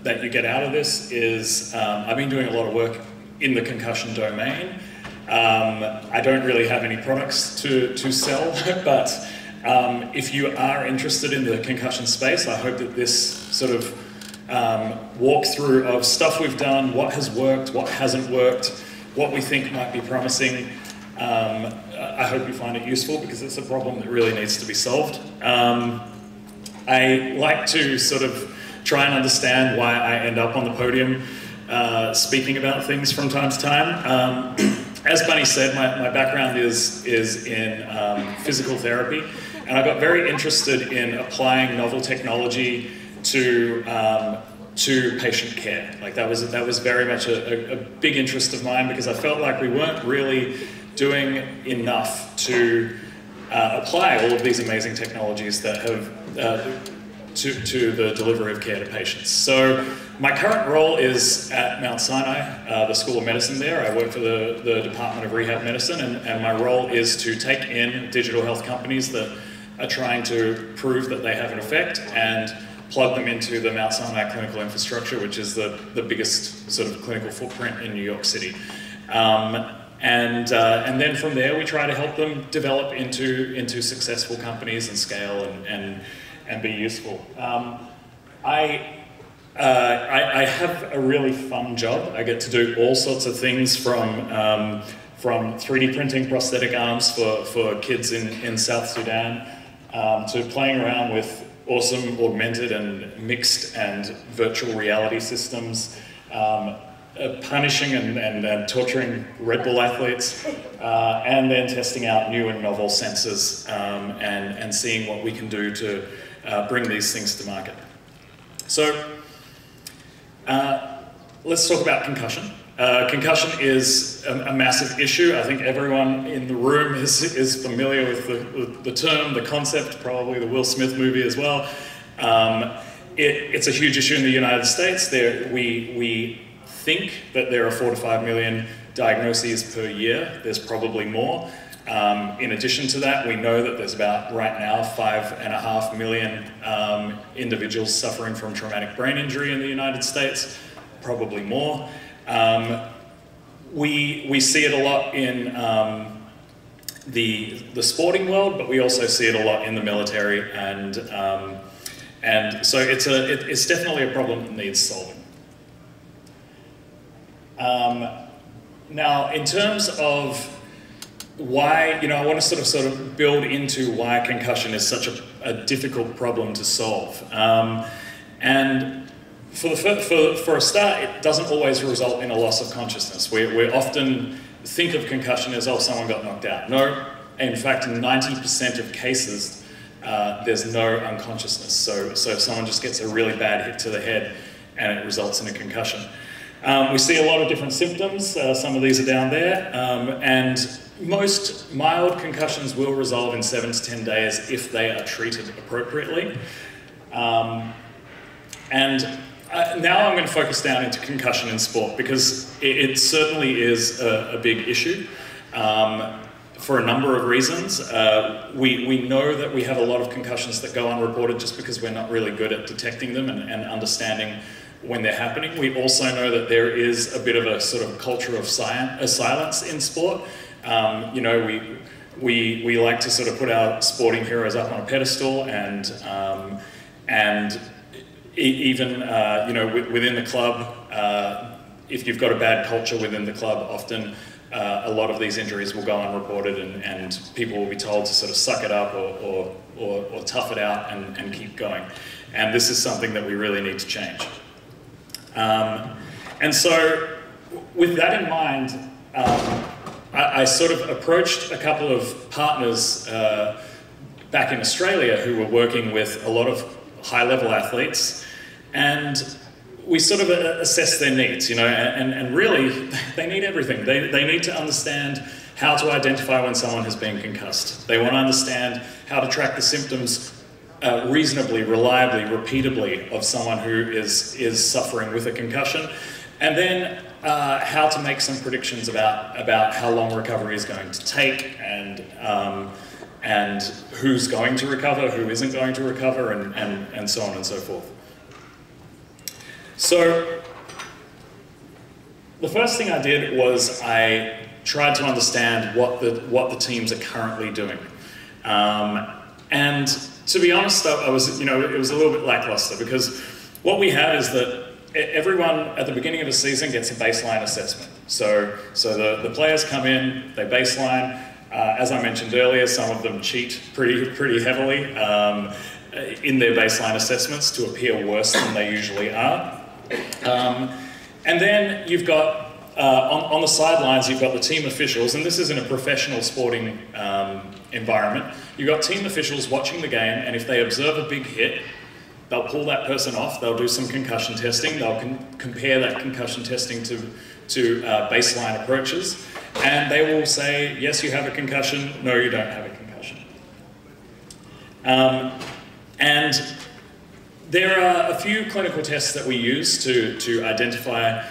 that you get out of this is, I've been doing a lot of work in the concussion domain. I don't really have any products to sell, but if you are interested in the concussion space, I hope that this sort of walkthrough of stuff we've done, what has worked, what hasn't worked, what we think might be promising, I hope you find it useful because it's a problem that really needs to be solved. I like to sort of try and understand why I end up on the podium speaking about things from time to time. As Bunny said, my background is in physical therapy, and I got very interested in applying novel technology to patient care. Like that was very much a big interest of mine because I felt like we weren't really doing enough to apply all of these amazing technologies that have to the delivery of care to patients. So my current role is at Mount Sinai, the School of Medicine there. I work for the Department of Rehab Medicine, and my role is to take in digital health companies that are trying to prove that they have an effect and plug them into the Mount Sinai clinical infrastructure, which is the biggest sort of clinical footprint in New York City. And then from there, we try to help them develop into successful companies and scale and be useful. I have a really fun job. I get to do all sorts of things from 3D printing prosthetic arms for kids in South Sudan to playing around with awesome augmented and mixed and virtual reality systems, punishing and torturing Red Bull athletes, and then testing out new and novel sensors and seeing what we can do to bring these things to market. So let's talk about concussion. Concussion is a massive issue. I think everyone in the room is familiar with the term, the concept, probably the Will Smith movie as well. It's a huge issue in the United States. We think that there are 4 to 5 million diagnoses per year. There's probably more. In addition to that, we know that there's about, right now, 5.5 million individuals suffering from traumatic brain injury in the United States, probably more. We see it a lot in the sporting world, but we also see it a lot in the military, and so it's definitely a problem that needs solving. Now, in terms of why, I want to sort of build into why concussion is such a difficult problem to solve. And for a start, it doesn't always result in a loss of consciousness. We often think of concussion as, oh, someone got knocked out. No, in fact, in 90% of cases, there's no unconsciousness. So if someone just gets a really bad hit to the head and it results in a concussion. We see a lot of different symptoms. Some of these are down there. And most mild concussions will resolve in 7 to 10 days if they are treated appropriately. Now I'm going to focus down into concussion in sport because it certainly is a big issue for a number of reasons. We know that we have a lot of concussions that go unreported just because we're not really good at detecting them and understanding when they're happening. We also know that there is a bit of a sort of culture of silence in sport. We like to sort of put our sporting heroes up on a pedestal and even within the club, if you've got a bad culture within the club, often a lot of these injuries will go unreported and people will be told to sort of suck it up or tough it out and keep going. And this is something that we really need to change. And so with that in mind, I sort of approached a couple of partners back in Australia who were working with a lot of high-level athletes, and we sort of assessed their needs, and really they need everything. They need to understand how to identify when someone has been concussed. They want to understand how to track the symptoms reasonably, reliably, repeatably of someone who is suffering with a concussion, and then how to make some predictions about how long recovery is going to take and who's going to recover, who isn't going to recover, and so on and so forth. So the first thing I did was I tried to understand what the teams are currently doing. And to be honest, it was a little bit lackluster, because what we have is that everyone at the beginning of the season gets a baseline assessment. So the players come in, they baseline. As I mentioned earlier, some of them cheat pretty heavily in their baseline assessments to appear worse than they usually are. And then you've got, on the sidelines, you've got the team officials, and this is in a professional sporting environment. You've got team officials watching the game, and if they observe a big hit, they'll pull that person off, they'll do some concussion testing, they'll compare that concussion testing to baseline approaches, and they will say, yes, you have a concussion, no, you don't have a concussion. And there are a few clinical tests that we use to identify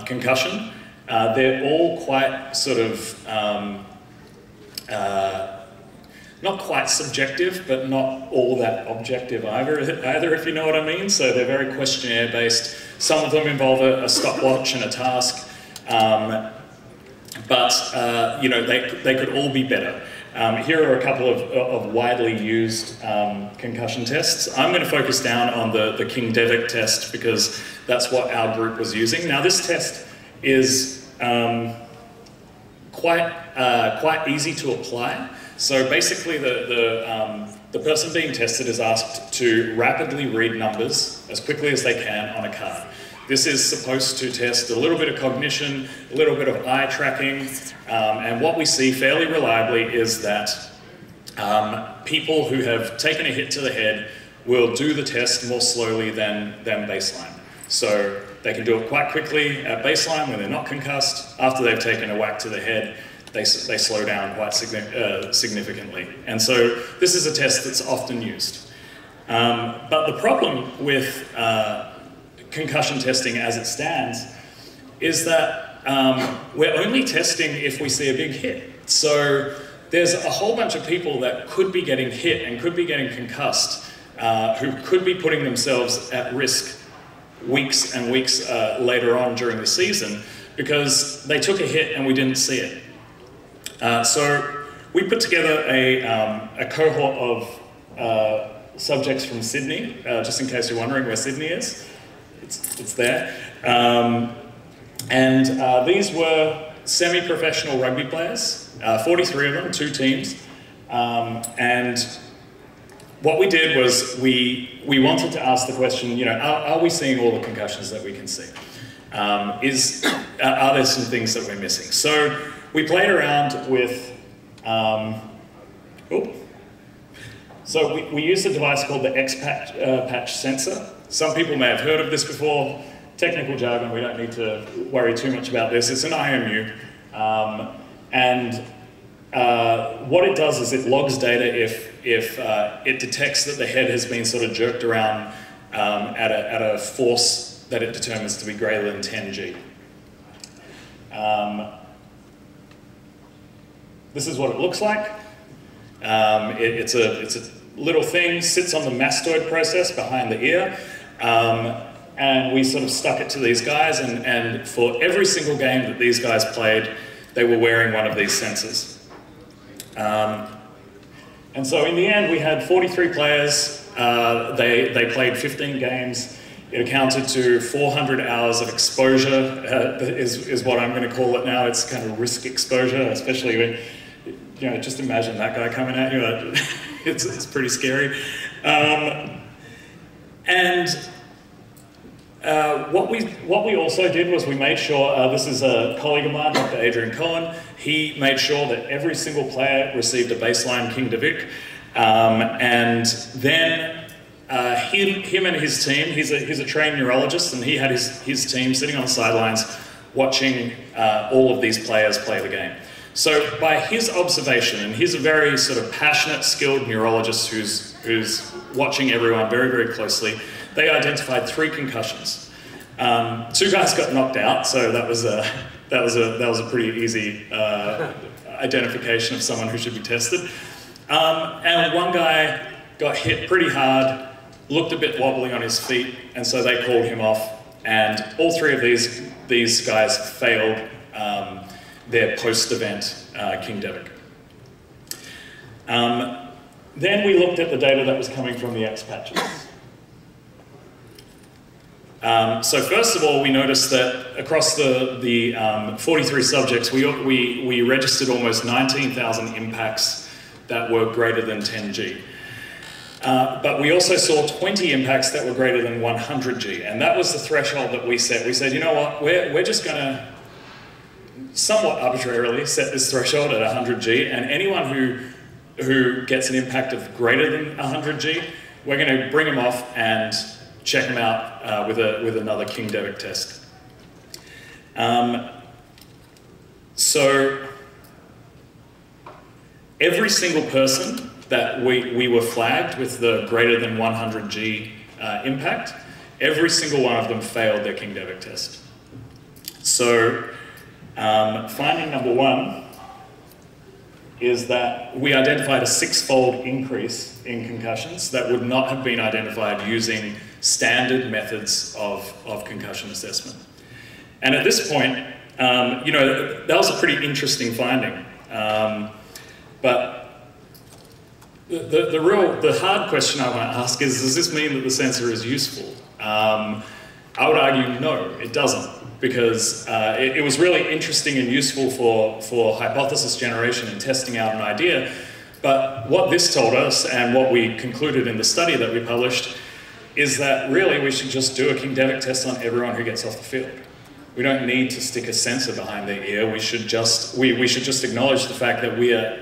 concussion. They're all quite sort of, not quite subjective, but not all that objective either, if you know what I mean. So they're very questionnaire based. Some of them involve a stopwatch and a task, but you know, they could all be better. Here are a couple of widely used concussion tests. I'm going to focus down on the King-Devick test because that's what our group was using. Now this test is quite easy to apply. So basically the person being tested is asked to rapidly read numbers as quickly as they can on a card. This is supposed to test a little bit of cognition, a little bit of eye tracking, and what we see fairly reliably is that people who have taken a hit to the head will do the test more slowly than baseline. So they can do it quite quickly at baseline when they're not concussed. After they've taken a whack to the head, they slow down quite significantly. And so this is a test that's often used. But the problem with concussion testing as it stands is that we're only testing if we see a big hit. So there's a whole bunch of people that could be getting hit and could be getting concussed who could be putting themselves at risk weeks and weeks later on during the season because they took a hit and we didn't see it. So we put together a cohort of subjects from Sydney, just in case you're wondering where Sydney is. It's there. And these were semi-professional rugby players, 43 of them, 2 teams. And what we did was we wanted to ask the question, you know, are we seeing all the concussions that we can see? Are there some things that we're missing? So we played around with, so we used a device called the X-Patch sensor. Some people may have heard of this before. Technical jargon, we don't need to worry too much about this. It's an IMU. And what it does is it logs data if it detects that the head has been sort of jerked around at a force that it determines to be greater than 10 G. This is what it looks like. It's a little thing, sits on the mastoid process behind the ear, and we sort of stuck it to these guys, and for every single game that these guys played, they were wearing one of these sensors. And so in the end, we had 43 players. They played 15 games. It accounted to 400 hours of exposure, is what I'm going to call it now. It's kind of risk exposure, especially when, you know, just imagine that guy coming at you. It's pretty scary. What we also did was we made sure, this is a colleague of mine, Dr. Adrian Cohen, he made sure that every single player received a baseline King-Devick, and then him and his team, he's a trained neurologist, and he had his team sitting on the sidelines watching all of these players play the game. So by his observation, and he's a very sort of passionate, skilled neurologist who's watching everyone very, very closely, they identified 3 concussions. 2 guys got knocked out, so that was a pretty easy identification of someone who should be tested. And 1 guy got hit pretty hard, looked a bit wobbly on his feet, and so they called him off And all three of these guys failed their post-event King Devic. Then we looked at the data that was coming from the X patches. So first of all, we noticed that across the 43 subjects, we registered almost 19,000 impacts that were greater than 10G. But we also saw 20 impacts that were greater than 100G, and that was the threshold that we set. We said, you know what, we're just going to somewhat arbitrarily set this threshold at 100G, and anyone who gets an impact of greater than 100G, we're going to bring them off and check them out with another King Devic test. So every single person that we were flagged with the greater than 100G impact, every single one of them failed their King Devic test. So finding number one is that we identified a 6-fold increase in concussions that would not have been identified using standard methods of concussion assessment. And at this point, you know, that was a pretty interesting finding. But the hard question I want to ask is, does this mean that the sensor is useful? I would argue no, it doesn't, because it was really interesting and useful for hypothesis generation and testing out an idea. But what this told us, and what we concluded in the study that we published, is that really we should just do a King Devic test on everyone who gets off the field. We don't need to stick a sensor behind their ear. We should just acknowledge the fact that we are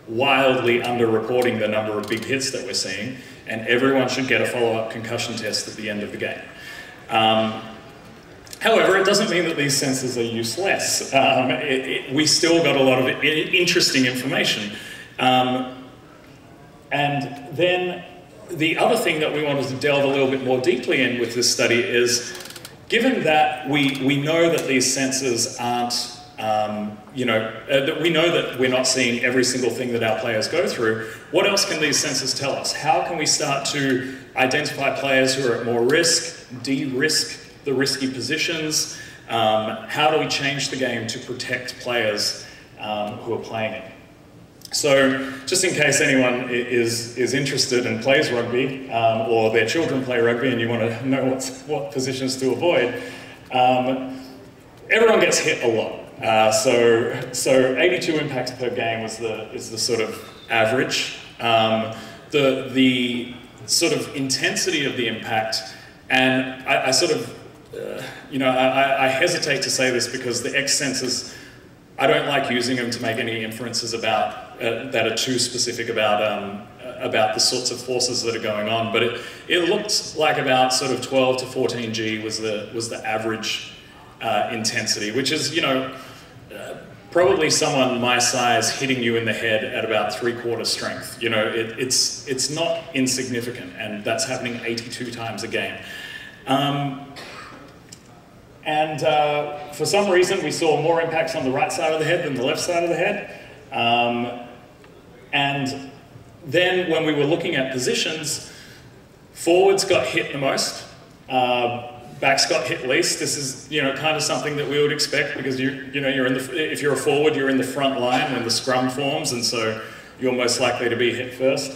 wildly underreporting the number of big hits that we're seeing, and everyone should get a follow-up concussion test at the end of the game. However, it doesn't mean that these sensors are useless. We still got a lot of interesting information. And then the other thing that we wanted to delve a little bit more deeply in with this study is, given that we know that these sensors aren't, that we know that we're not seeing every single thing that our players go through, what else can these sensors tell us? How can we start to identify players who are at more risk, de-risk the risky positions? How do we change the game to protect players who are playing it? So, just in case anyone is interested and plays rugby, or their children play rugby and you want to know what positions to avoid, everyone gets hit a lot. So 82 impacts per game is the sort of average. The sort of intensity of the impact, and I sort of, I hesitate to say this because the X sensors, I don't like using them to make any inferences about that are too specific about the sorts of forces that are going on. But it looked like about sort of 12 to 14G was the average intensity, which is, probably someone my size hitting you in the head at about 3/4 strength. It's not insignificant, and that's happening 82 times a game. For some reason, we saw more impacts on the right side of the head than the left side of the head. And then when we were looking at positions, forwards got hit the most, backs got hit least. This is, kind of something that we would expect, because if you're a forward, you're in the front line when the scrum forms, and so you're most likely to be hit first.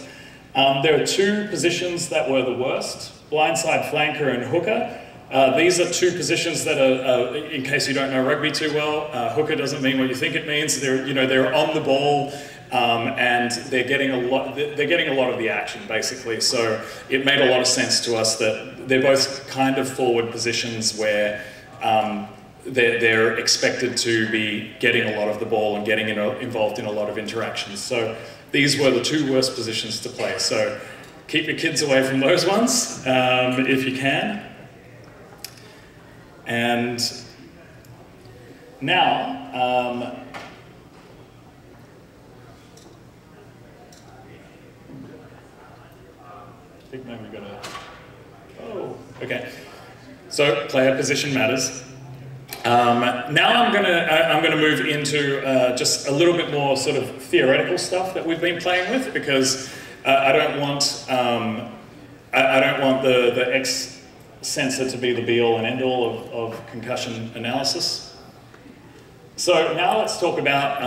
There are two positions that were the worst: blindside flanker and hooker. These are two positions that are, in case you don't know rugby too well, hooker doesn't mean what you think it means. They're on the ball, and they're getting a lot of the action, basically. So it made a lot of sense to us that they're both kind of forward positions where they're expected to be getting a lot of the ball and getting involved in a lot of interactions. So these were the two worst positions to play. So keep your kids away from those ones if you can. And now, I think maybe we've got okay. So player position matters. Now I'm gonna move into just a little bit more sort of theoretical stuff that we've been playing with, because I don't want the X sensor to be the be-all and end-all of concussion analysis. So now let's talk about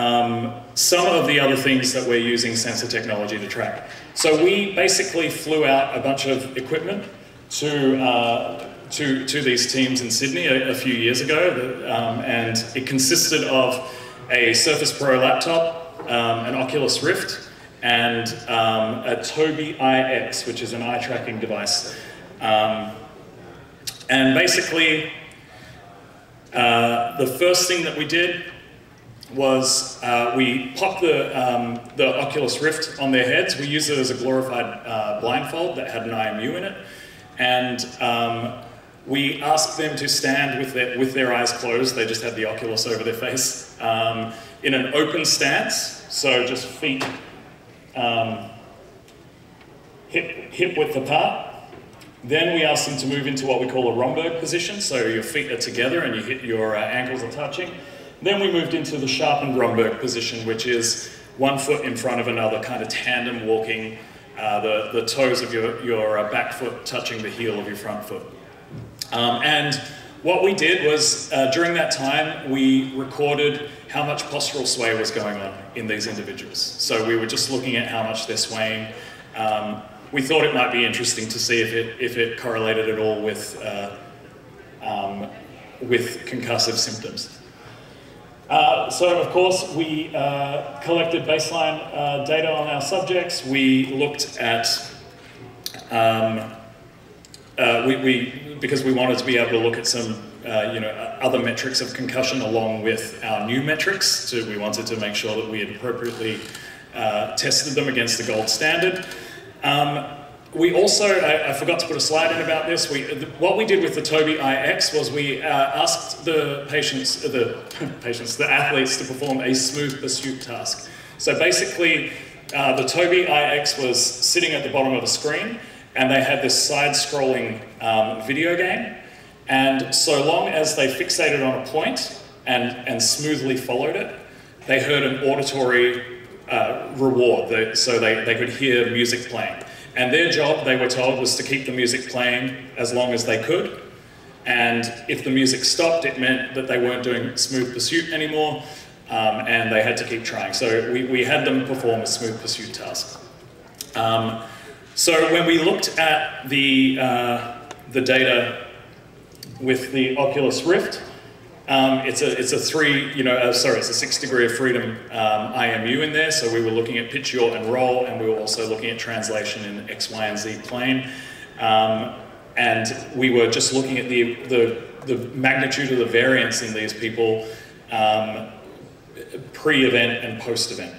some of the other things that we're using sensor technology to track. So we basically flew out a bunch of equipment to these teams in Sydney a few years ago, and it consisted of a Surface Pro laptop, an Oculus Rift, and a Tobii iX, which is an eye tracking device. And basically, the first thing that we did was we popped the Oculus Rift on their heads. We used it as a glorified blindfold that had an IMU in it. And we asked them to stand with their eyes closed. They just had the Oculus over their face in an open stance. So just feet hip width apart. Then we asked them to move into what we call a Romberg position, so your feet are together and your ankles are touching. Then we moved into the sharpened Romberg position, which is one foot in front of another, kind of tandem walking, the toes of your back foot touching the heel of your front foot. And what we did was, during that time, we recorded how much postural sway was going on in these individuals. So we were just looking at how much they're swaying. We thought it might be interesting to see if it correlated at all with concussive symptoms. So of course we collected baseline data on our subjects. We looked at, because we wanted to be able to look at some other metrics of concussion along with our new metrics. So we wanted to make sure that we had appropriately tested them against the gold standard. We also, I forgot to put a slide in about this, what we did with the Tobii iX was we asked the athletes to perform a smooth pursuit task. So basically, the Tobii iX was sitting at the bottom of the screen, and they had this side-scrolling video game, and so long as they fixated on a point and smoothly followed it, they heard an auditory reward, so they could hear music playing. And their job, they were told, was to keep the music playing as long as they could. And if the music stopped, it meant that they weren't doing smooth pursuit anymore, and they had to keep trying. So we had them perform a smooth pursuit task. So when we looked at the data with the Oculus Rift, it's a 6 degree of freedom IMU in there. So we were looking at pitch, yaw, and roll, and we were also looking at translation in X, Y, and Z plane. And we were just looking at the magnitude of the variance in these people pre-event and post-event.